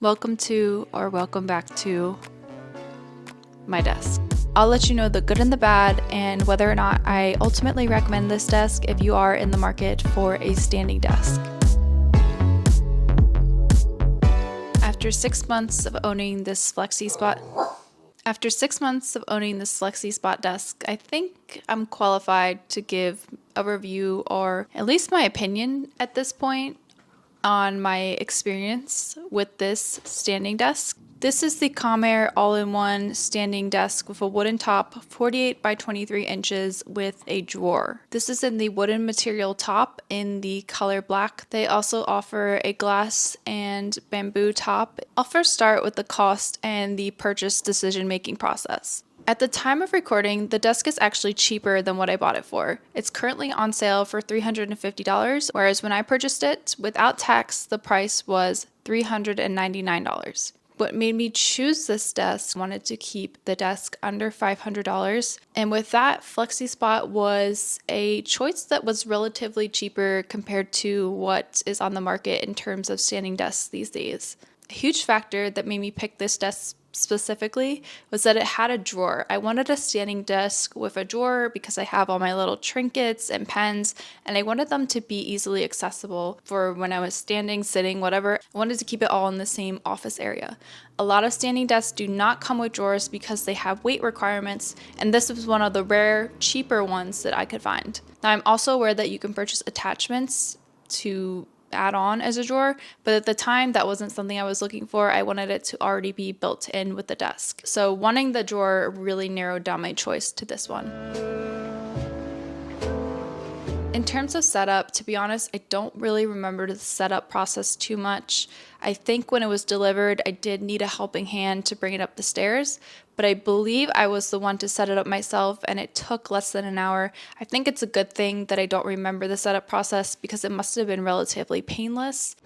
Welcome to or welcome back to my desk. I'll let you know the good and the bad and whether or not I ultimately recommend this desk if you are in the market for a standing desk. After 6 months of owning this flexispot desk, I think I'm qualified to give a review or at least my opinion at this point on my experience with this standing desk. This is the comhar all-in-one standing desk with a wooden top, 48 by 23 inches with a drawer. This is in the wooden material top in the color black. They also offer a glass and bamboo top. I'll first start with the cost and the purchase decision-making process. At the time of recording, the desk is actually cheaper than what I bought it for. It's currently on sale for $350, whereas when I purchased it, without tax, the price was $399. What made me choose this desk, I wanted to keep the desk under $500, and with that, flexispot was a choice that was relatively cheaper compared to what is on the market in terms of standing desks these days. A huge factor that made me pick this desk specifically was that it had a drawer. I wanted a standing desk with a drawer because I have all my little trinkets and pens, and I wanted them to be easily accessible for when I was standing, sitting, whatever. I wanted to keep it all in the same office area. A lot of standing desks do not come with drawers because they have weight requirements, and this was one of the rare, cheaper ones that I could find. Now, I'm also aware that you can purchase attachments to add on as a drawer, but at the time that wasn't something I was looking for. I wanted it to already be built in with the desk. So wanting the drawer really narrowed down my choice to this one. In terms of setup, to be honest, I don't really remember the setup process too much. I think when it was delivered, I did need a helping hand to bring it up the stairs, but I believe I was the one to set it up myself, and it took less than an hour. I think it's a good thing that I don't remember the setup process because it must have been relatively painless.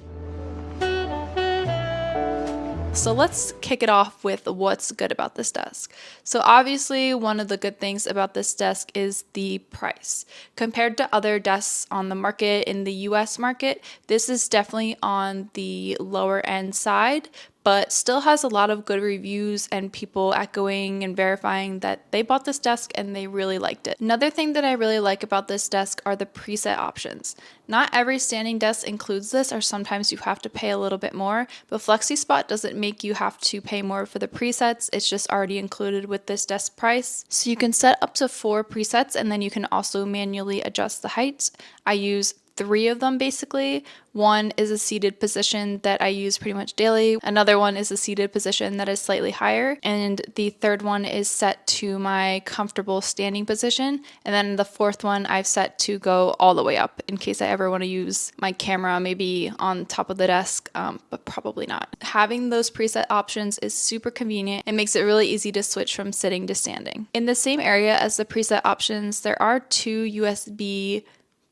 So let's kick it off with what's good about this desk. So obviously one of the good things about this desk is the price. Compared to other desks on the market in the US market, this is definitely on the lower end side, but still has a lot of good reviews and people echoing and verifying that they bought this desk and they really liked it. Another thing that I really like about this desk are the preset options. Not every standing desk includes this, or sometimes you have to pay a little bit more, but flexispot doesn't make you have to pay more for the presets. It's just already included with this desk price. So you can set up to 4 presets, and then you can also manually adjust the height. I use 3 of them basically. One is a seated position that I use pretty much daily. Another one is a seated position that is slightly higher. And the third one is set to my comfortable standing position. And then the 4th one I've set to go all the way up in case I ever want to use my camera maybe on top of the desk, but probably not. Having those preset options is super convenient. It makes it really easy to switch from sitting to standing. In the same area as the preset options, there are 2 USB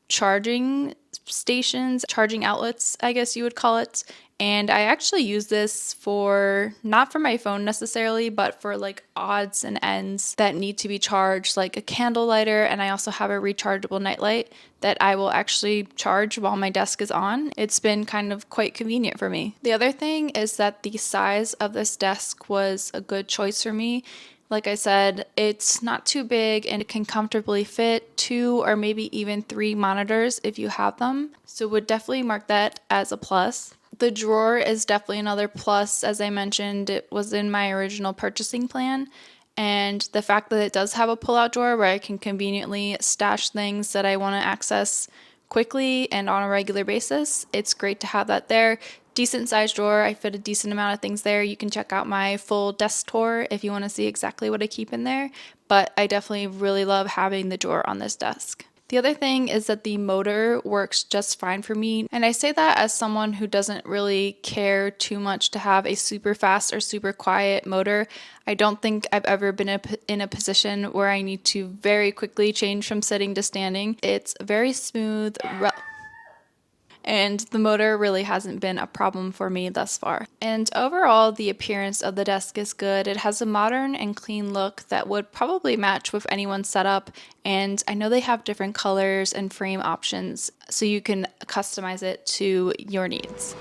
charging stations, charging outlets, I guess you would call it. And I actually use this for, not for my phone necessarily, but for like odds and ends that need to be charged, like a candle lighter. And I also have a rechargeable nightlight that I will actually charge while my desk is on. It's been kind of quite convenient for me. The other thing is that the size of this desk was a good choice for me. Like I said, it's not too big and it can comfortably fit 2 or maybe even 3 monitors if you have them. So would definitely mark that as a plus. The drawer is definitely another plus. As I mentioned, it was in my original purchasing plan. And the fact that it does have a pull-out drawer where I can conveniently stash things that I want to access quickly and on a regular basis, it's great to have that there. Decent sized drawer. I fit a decent amount of things there. You can check out my full desk tour if you want to see exactly what I keep in there, but I definitely really love having the drawer on this desk. The other thing is that the motor works just fine for me, and I say that as someone who doesn't really care too much to have a super fast or super quiet motor. I don't think I've ever been in a position where I need to very quickly change from sitting to standing. It's very smooth, and the motor really hasn't been a problem for me thus far. And overall, the appearance of the desk is good. It has a modern and clean look that would probably match with anyone's setup, and I know they have different colors and frame options, so you can customize it to your needs.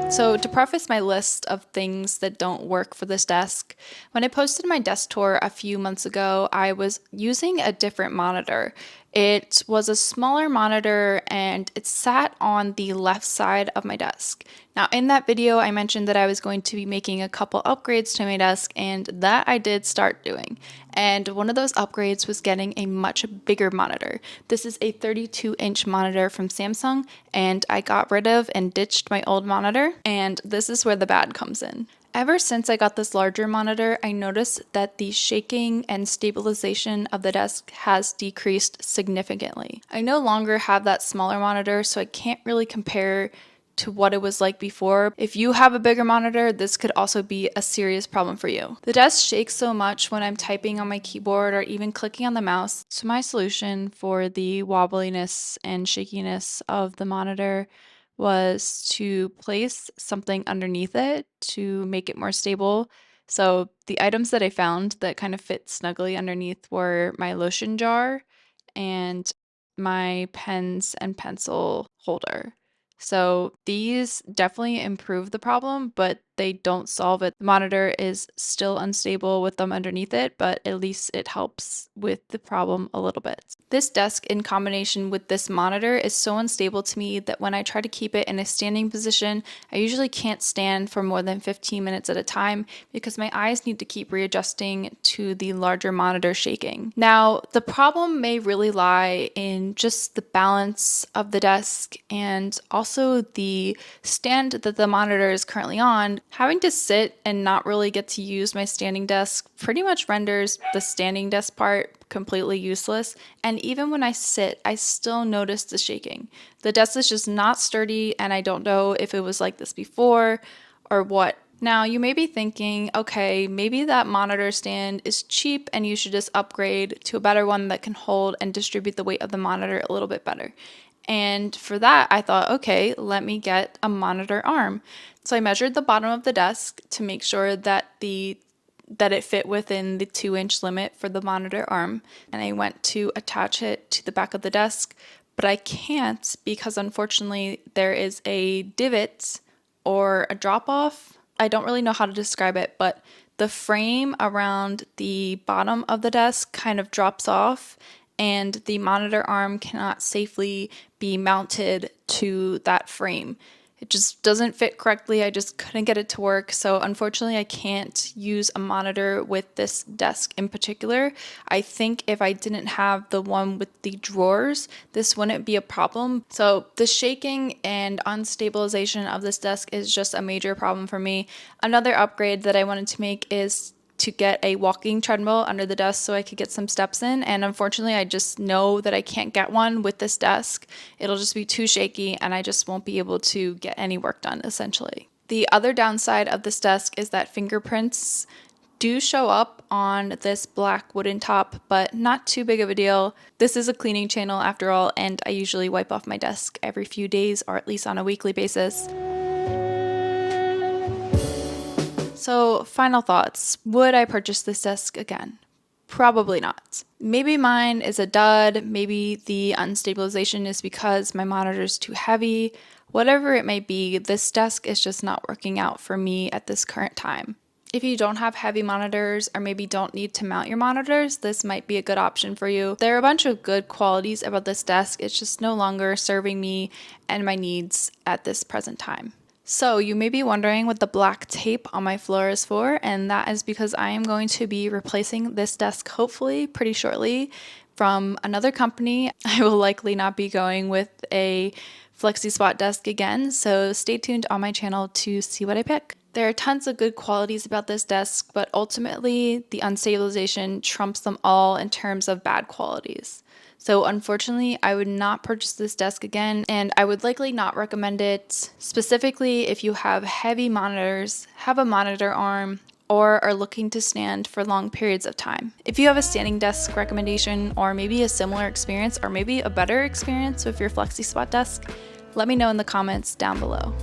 So to preface my list of things that don't work for this desk, when I posted my desk tour a few months ago, I was using a different monitor. It was a smaller monitor and it sat on the left side of my desk. Now in that video, I mentioned that I was going to be making a couple upgrades to my desk, and that I did start doing. And one of those upgrades was getting a much bigger monitor. This is a 32-inch monitor from Samsung, and I got rid of and ditched my old monitor, and this is where the bad comes in. Ever since I got this larger monitor, I noticed that the shaking and stabilization of the desk has decreased significantly. I no longer have that smaller monitor, so I can't really compare to what it was like before. If you have a bigger monitor, this could also be a serious problem for you. The desk shakes so much when I'm typing on my keyboard or even clicking on the mouse. So my solution for the wobbliness and shakiness of the monitor was to place something underneath it to make it more stable. So the items that I found that kind of fit snugly underneath were my lotion jar and my pens and pencil holder. So these definitely improve the problem, but they don't solve it. The monitor is still unstable with them underneath it, but at least it helps with the problem a little bit. This desk in combination with this monitor is so unstable to me that when I try to keep it in a standing position, I usually can't stand for more than 15 minutes at a time because my eyes need to keep readjusting to the larger monitor shaking. Now, the problem may really lie in just the balance of the desk and also the stand that the monitor is currently on. Having to sit and not really get to use my standing desk pretty much renders the standing desk part completely useless, and even when I sit, I still notice the shaking. The desk is just not sturdy, and I don't know if it was like this before or what. Now, you may be thinking, okay, maybe that monitor stand is cheap and you should just upgrade to a better one that can hold and distribute the weight of the monitor a little bit better. And for that, I thought, okay, let me get a monitor arm. So I measured the bottom of the desk to make sure that it fit within the 2-inch limit for the monitor arm, and I went to attach it to the back of the desk, but I can't because unfortunately there is a divot or a drop off. I don't really know how to describe it, but the frame around the bottom of the desk kind of drops off, and the monitor arm cannot safely be mounted to that frame. It just doesn't fit correctly. I just couldn't get it to work. So unfortunately, I can't use a monitor with this desk in particular. I think if I didn't have the one with the drawers, this wouldn't be a problem. So the shaking and unstabilization of this desk is just a major problem for me. Another upgrade that I wanted to make is to get a walking treadmill under the desk so I could get some steps in, and unfortunately I just know that I can't get one with this desk. It'll just be too shaky and I just won't be able to get any work done essentially. The other downside of this desk is that fingerprints do show up on this black wooden top, but not too big of a deal. This is a cleaning channel after all, and I usually wipe off my desk every few days or at least on a weekly basis. So, final thoughts. Would I purchase this desk again? Probably not. Maybe mine is a dud. Maybe the unstabilization is because my monitor is too heavy. Whatever it may be, this desk is just not working out for me at this current time. If you don't have heavy monitors or maybe don't need to mount your monitors, this might be a good option for you. There are a bunch of good qualities about this desk. It's just no longer serving me and my needs at this present time. So you may be wondering what the black tape on my floor is for, and that is because I am going to be replacing this desk hopefully pretty shortly from another company. I will likely not be going with a flexispot desk again, so stay tuned on my channel to see what I pick. There are tons of good qualities about this desk, but ultimately the unstabilization trumps them all in terms of bad qualities. So unfortunately, I would not purchase this desk again, and I would likely not recommend it, specifically if you have heavy monitors, have a monitor arm, or are looking to stand for long periods of time. If you have a standing desk recommendation, or maybe a similar experience, or maybe a better experience with your flexispot desk, let me know in the comments down below.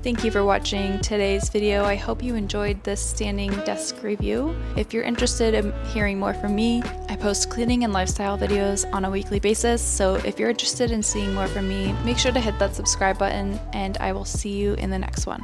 Thank you for watching today's video. I hope you enjoyed this standing desk review. If you're interested in hearing more from me, I post cleaning and lifestyle videos on a weekly basis, so if you're interested in seeing more from me, make sure to hit that subscribe button, and I will see you in the next one.